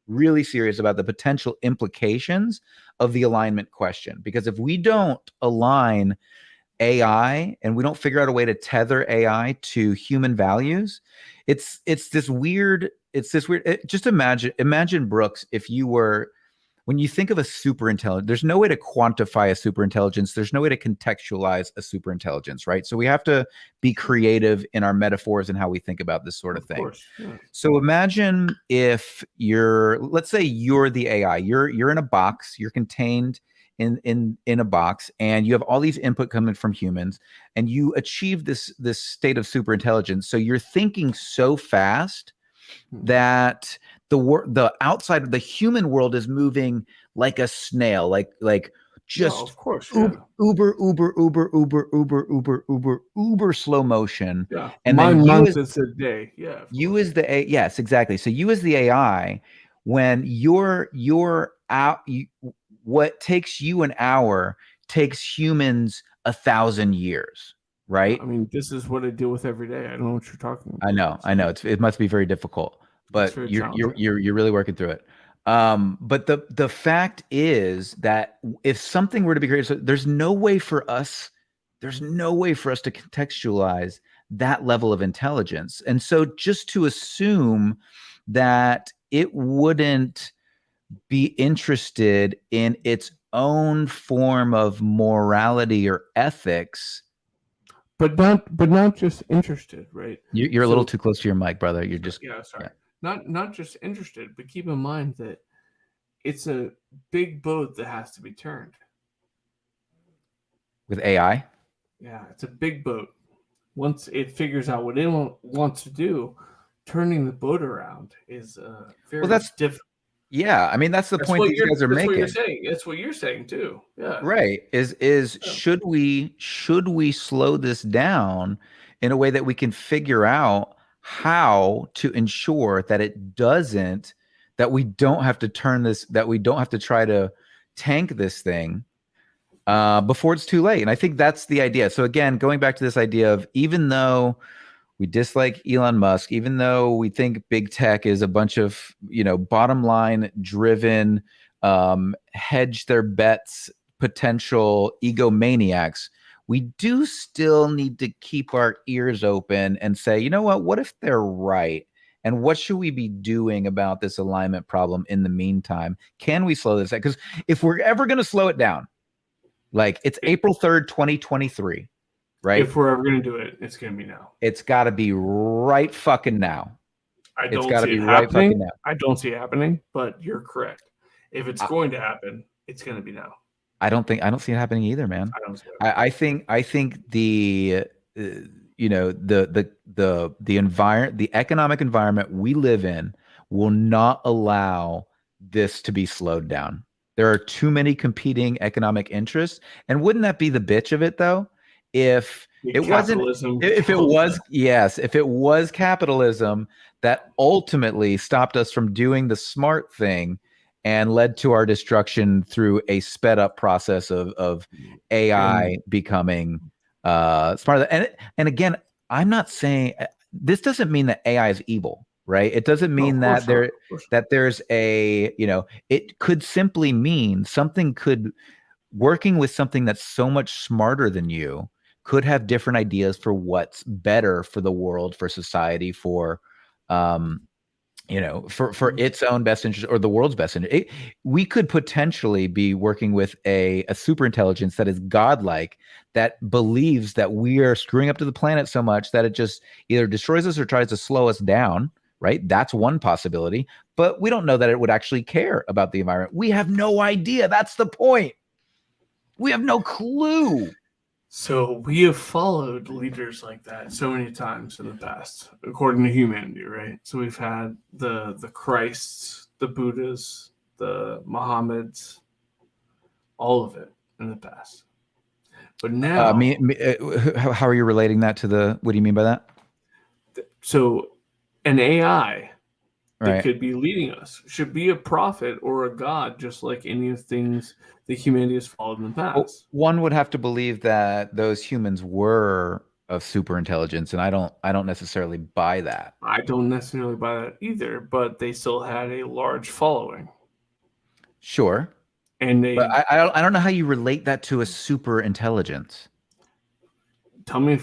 about the potential implications of the alignment question, because if we don't align AI and we don't figure out a way to tether AI to human values, it's this weird. Just imagine, Brooks, if you were, when you think of a superintelligence, there's no way to quantify a superintelligence. There's no way to contextualize a superintelligence, right? So we have to be creative in our metaphors and how we think about this sort of thing. Course, yeah. So imagine if let's say you're the AI, you're in a box, you're contained in a box, and you have all these input coming from humans, and you achieve this state of superintelligence. So you're thinking so fast that the outside of the human world is moving like a snail, like just of course, yeah. uber slow motion. Yeah. And My then month is a day. Yeah. you as the yes, exactly. So you as the AI, when you're out, what takes you an hour takes humans 1,000 years, right? I mean, this is what I deal with every day. I don't know what you're talking about. I know. It must be very difficult, but very you're challenging. you're really working through it. But the fact is that if something were to be created, so there's no way for us to contextualize that level of intelligence. And so just to assume that it wouldn't be interested in its own form of morality or ethics. But not just interested, right? You're a little too close to your mic, brother. You're just sorry. Yeah. Not just interested, but keep in mind that it's a big boat that has to be turned. With AI? Yeah, it's a big boat. Once it figures out what it wants to do, turning the boat around is very difficult. Yeah, I mean that's the point these guys are making. What you're saying. That's what you're saying too. Yeah. Right. Should we slow this down in a way that we can figure out how to ensure that we don't have to try to tank this thing before it's too late. And I think that's the idea. So again, going back to this idea of, even though we dislike Elon Musk, even though we think big tech is a bunch of, bottom line driven, hedge their bets, potential egomaniacs, we do still need to keep our ears open and say, you know what if they're right? And what should we be doing about this alignment problem in the meantime? Can we slow this down? Because if we're ever going to slow it down, like it's April 3rd, 2023. Right? If we're ever going to do it, it's going to be now. It's got to be right fucking now. I don't see it happening, but you're correct. If it's going to happen, it's going to be now. I don't see it happening either, man. I think the the economic environment we live in will not allow this to be slowed down. There are too many competing economic interests, and wouldn't that be the bitch of it though? If it was capitalism that ultimately stopped us from doing the smart thing and led to our destruction through a sped up process of AI becoming smarter. And again, I'm not saying this doesn't mean that AI is evil, right? It doesn't mean that there's a, it could simply mean working with something that's so much smarter than you could have different ideas for what's better for the world, for society, for its own best interest or the world's best interest. We could potentially be working with a super intelligence that is godlike, that believes that we are screwing up to the planet so much that it just either destroys us or tries to slow us down. Right? That's one possibility, but we don't know that it would actually care about the environment. We have no idea. That's the point. We have no clue. So we have followed leaders like that so many times in the past, according to humanity, right? So we've had the Christs, the Buddhas, the Mohammeds, all of it in the past. But now, how are you relating that to what do you mean by that? So an AI that could be leading us should be a prophet or a god, just like any of the things that humanity has followed in the past. Well, one would have to believe that those humans were of super intelligence, and I don't necessarily buy that. I don't necessarily buy that either, but they still had a large following. Sure. But I don't know how you relate that to a super intelligence. Tell me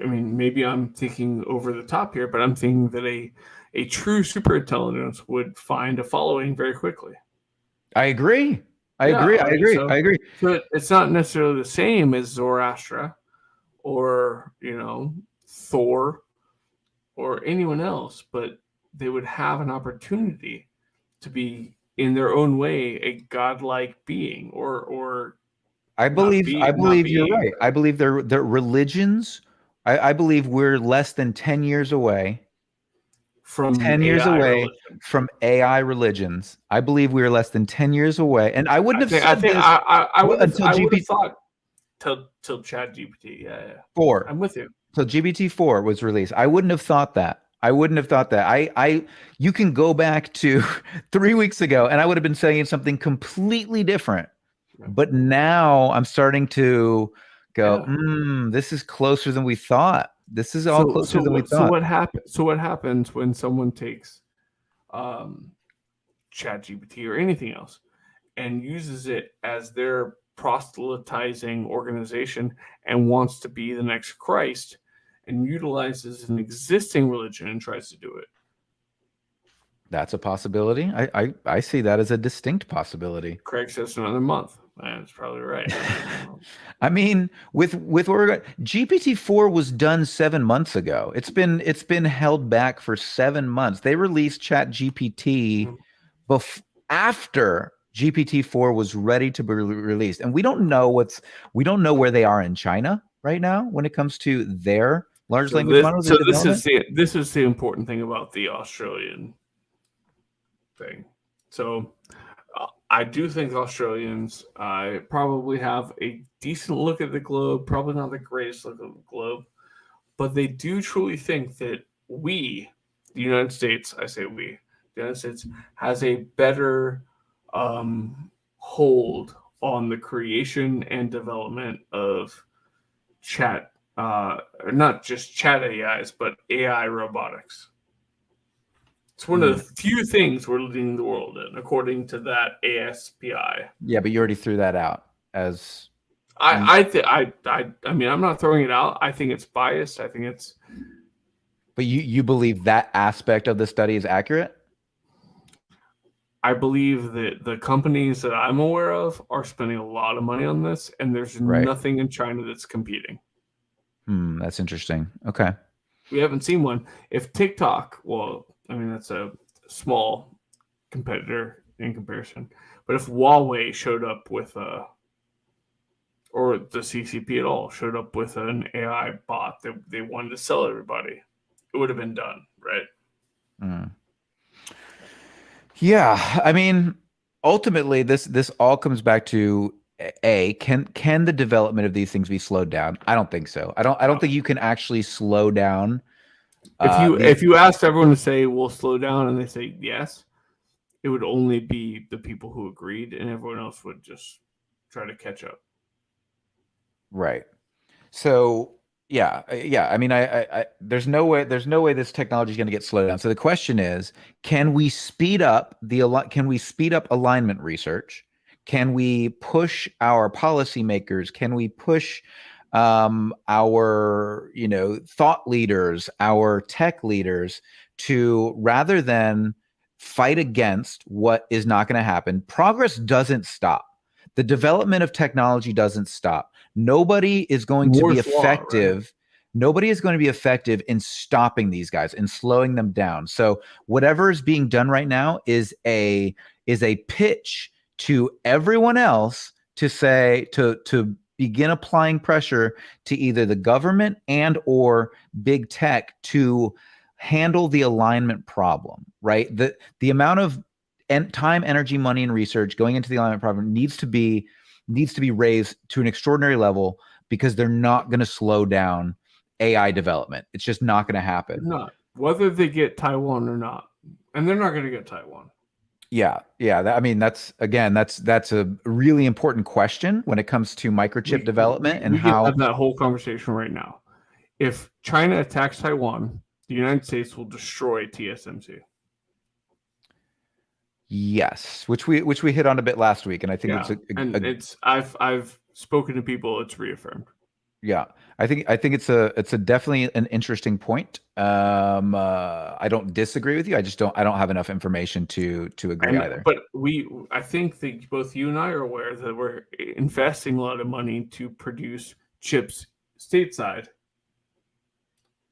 maybe I'm thinking over the top here, but I'm thinking that a true super intelligence would find a following very quickly. I agree. I agree. So it's not necessarily the same as Zoroaster or, Thor or anyone else, but they would have an opportunity to be in their own way a godlike being or I believe you're right. I believe their religions. I believe we're less than 10 years away from 10 years AI away religion. from AI religions. I believe we are less than 10 years away. And I wouldn't have said this I would have until thought till ChatGPT. Yeah. 4. I'm with you. So GPT-4 was released. I wouldn't have thought that. You can go back to 3 weeks ago and I would have been saying something completely different. But now I'm starting to go, this is closer than we thought. This is all closer than we thought. So what happens when someone takes ChatGPT or anything else and uses it as their proselytizing organization and wants to be the next Christ and utilizes an existing religion and tries to do it? That's a possibility. I see that as a distinct possibility. Craig says another month. That's probably right. I mean, with what we're going, GPT-4 was done 7 months ago. It's been held back for 7 months. They released ChatGPT after GPT-4 was ready to be released, and we don't know where they are in China right now when it comes to their large language models. So this is the important thing about the Australian thing. So I do think Australians probably have a decent look at the globe, probably not the greatest look at the globe, but they do truly think that we, the United States, I say we, the United States has a better hold on the creation and development of not just chat AIs, but AI robotics. It's one of the few things we're leading the world in, according to that ASPI. Yeah, but you already threw that out as. I mean, I'm not throwing it out. I think it's biased. I think it's. But you believe that aspect of the study is accurate? I believe that the companies that I'm aware of are spending a lot of money on this, and there's nothing in China that's competing. That's interesting. Okay. We haven't seen one. If TikTok, well, I mean, that's a small competitor in comparison. But if Huawei showed up with or the CCP at all showed up with an AI bot that they wanted to sell everybody, it would have been done, right? Yeah, I mean, ultimately, this all comes back to can the development of these things be slowed down? I don't think so. I don't think you can actually slow down. If you asked everyone to say we'll slow down and they say yes, it would only be the people who agreed, and everyone else would just try to catch up. Right. So yeah. I mean, there's no way this technology is going to get slowed down. So the question is, can we speed up alignment research? Can we push our policymakers? Can we push our thought leaders, our tech leaders, to, rather than fight against what is not going to happen? Progress doesn't stop. The development of technology doesn't stop. Nobody is going to be effective. Right? Nobody is going to be effective in stopping these guys and slowing them down. So whatever is being done right now is a pitch to everyone else to say, to begin applying pressure to either the government and or big tech to handle the alignment problem, right? The amount of time, energy, money, and research going into the alignment problem needs to be raised to an extraordinary level, because they're not going to slow down AI development. It's just not going to happen. Not whether they get Taiwan or not, and they're not going to get Taiwan. Yeah. I mean, that's a really important question when it comes to microchip development and how. We can have that whole conversation right now. If China attacks Taiwan, the United States will destroy TSMC. Yes, which we hit on a bit last week, and I think I've spoken to people. It's reaffirmed. Yeah, I think it's a definitely an interesting point. I don't disagree with you. I don't have enough information to agree either. But I think that both you and I are aware that we're investing a lot of money to produce chips stateside.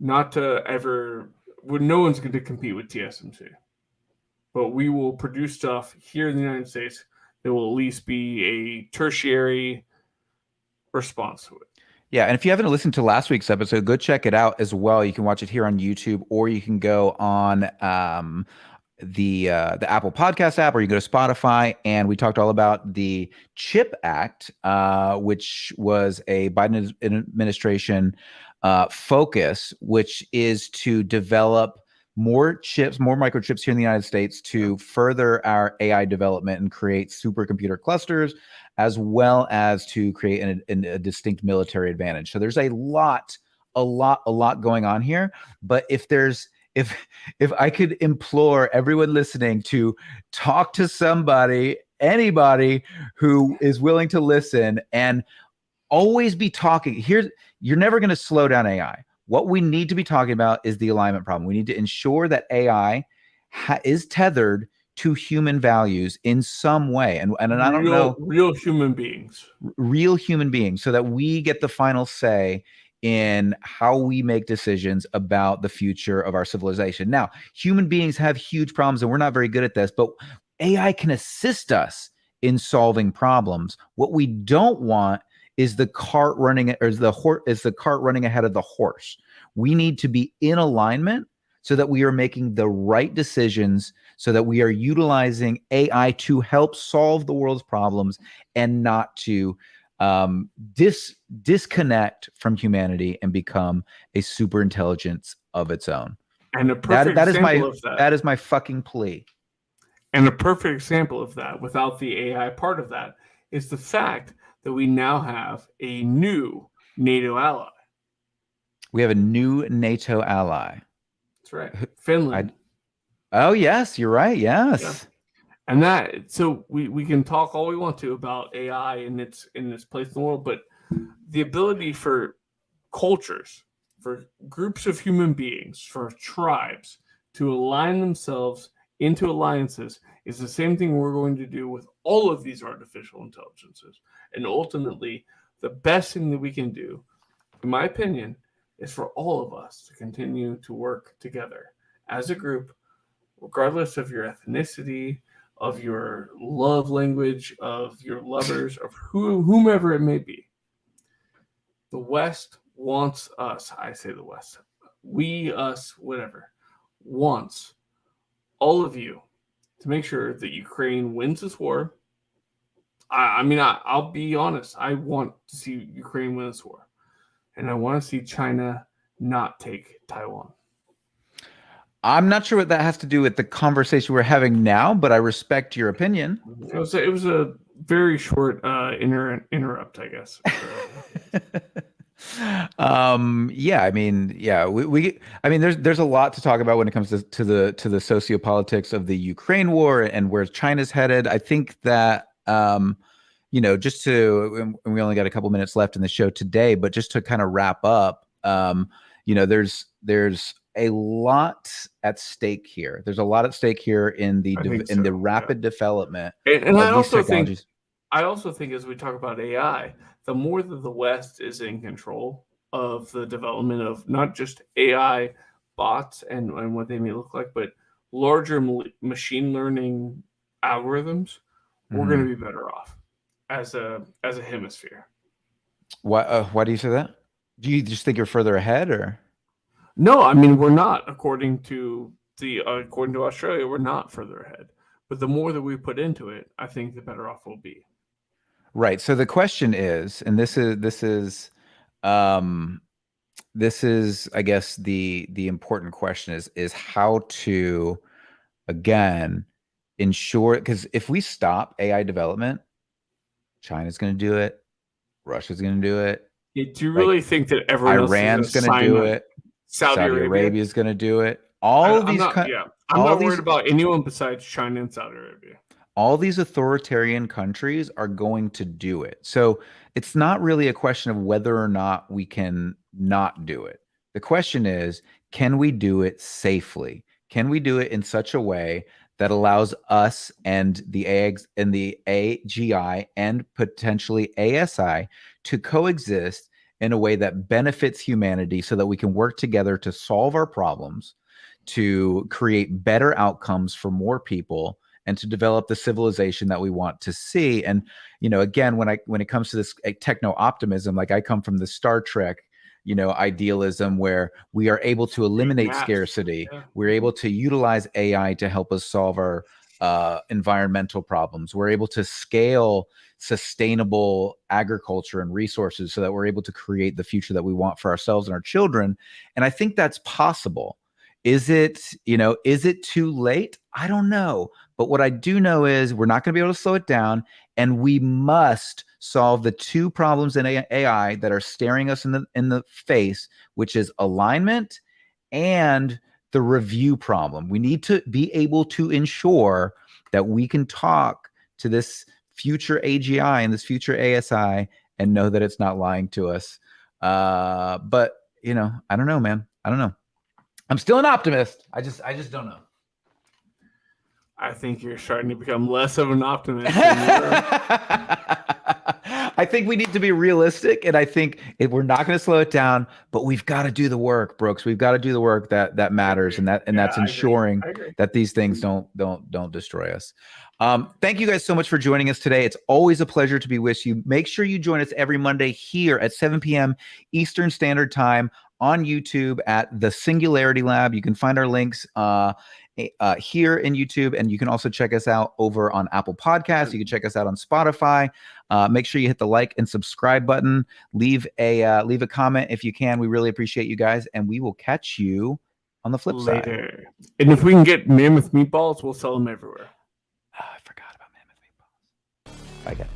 Not to ever, no one's going to compete with TSMC. But we will produce stuff here in the United States that will at least be a tertiary response to it. Yeah, and if you haven't listened to last week's episode, go check it out as well. You can watch it here on YouTube, or you can go on the Apple Podcast app, or you go to Spotify, and we talked all about the CHIP Act, which was a Biden administration focus, which is to develop more chips, more microchips here in the United States to further our AI development and create supercomputer clusters, as well as to create a distinct military advantage. So there's a lot going on here. But if I could implore everyone listening to talk to somebody, anybody who is willing to listen, and always be talking. You're never going to slow down AI. What we need to be talking about is the alignment problem. We need to ensure that AI is tethered to human values in some way. And I don't know. Real human beings. Real human beings, so that we get the final say in how we make decisions about the future of our civilization. Now, human beings have huge problems, and we're not very good at this, but AI can assist us in solving problems. What we don't want is the cart running, or is the cart running ahead of the horse. We need to be in alignment so that we are making the right decisions, so that we are utilizing AI to help solve the world's problems, and not to disconnect from humanity and become a super intelligence of its own. And a perfect example of that. That is my fucking plea. And a perfect example of that, without the AI part of that, is the fact that we now have a new NATO ally. We have a new NATO ally. That's right. Finland. Oh, yes, you're right. Yes. Yeah. And that, so we can talk all we want to about AI and its place in the world, but the ability for cultures, for groups of human beings, for tribes to align themselves into alliances is the same thing we're going to do with all of these artificial intelligences. And ultimately, the best thing that we can do, in my opinion, is for all of us to continue to work together as a group, regardless of your ethnicity, of your love language, of your lovers, of whomever it may be. The West wants us, I say the West, we, us, whatever, wants all of you to make sure that Ukraine wins this war. I'll be honest. I want to see Ukraine win this war. And I want to see China not take Taiwan. I'm not sure what that has to do with the conversation we're having now, but I respect your opinion. It was a very short interrupt, I guess. There's a lot to talk about when it comes to the sociopolitics of the Ukraine war and where China's headed. I think that just to, and we only got a couple minutes left in the show today, but just to kind of wrap up, there's a lot at stake here. There's a lot at stake here in the rapid development and of these technologies. I also think as we talk about AI, the more that the West is in control of the development of not just AI bots and what they may look like, but larger machine learning algorithms, we're going to be better off as a hemisphere. Why do you say that? Do you just think you're further ahead, or? No, I mean, we're not. According to Australia, we're not further ahead. But the more that we put into it, I think the better off we'll be. Right. So the question is, and this is, I guess the important question is how to, again, ensure, because if we stop AI development, China's going to do it, Russia's going to do it. Do you really think that everyone Iran's going to do it? Saudi Arabia is going to do it. I'm not worried about anyone besides China and Saudi Arabia. All these authoritarian countries are going to do it. So it's not really a question of whether or not we can not do it. The question is, can we do it safely? Can we do it in such a way that allows us and the AGI and potentially ASI to coexist in a way that benefits humanity, so that we can work together to solve our problems, to create better outcomes for more people, and to develop the civilization that we want to see. And, again, when it comes to this techno optimism, like I come from the Star Trek, idealism, where we are able to eliminate scarcity. Yeah. We're able to utilize AI to help us solve our environmental problems. We're able to scale sustainable agriculture and resources so that we're able to create the future that we want for ourselves and our children. And I think that's possible. Is it too late? I don't know. But what I do know is we're not going to be able to slow it down, and we must solve the two problems in AI that are staring us in the face, which is alignment and the review problem. We need to be able to ensure that we can talk to this future AGI and this future ASI and know that it's not lying to us. But I don't know, man. I don't know. I'm still an optimist. I just don't know. I think you're starting to become less of an optimist. I think we need to be realistic, and I think we're not going to slow it down, but we've got to do the work, Brooks. We've got to do the work that matters, and that's ensuring that these things don't destroy us. Thank you guys so much for joining us today. It's always a pleasure to be with you. Make sure you join us every Monday here at 7 p.m. Eastern Standard Time on YouTube at the Singularity Lab. You can find our links here in YouTube, and you can also check us out over on Apple Podcasts. You can check us out on Spotify. Make sure you hit the like and subscribe button. Leave a comment if you can. We really appreciate you guys, and we will catch you on the flip side. And if we can get Mammoth Meatballs, we'll sell them everywhere. I forgot about Mammoth Meatballs. Bye, guys.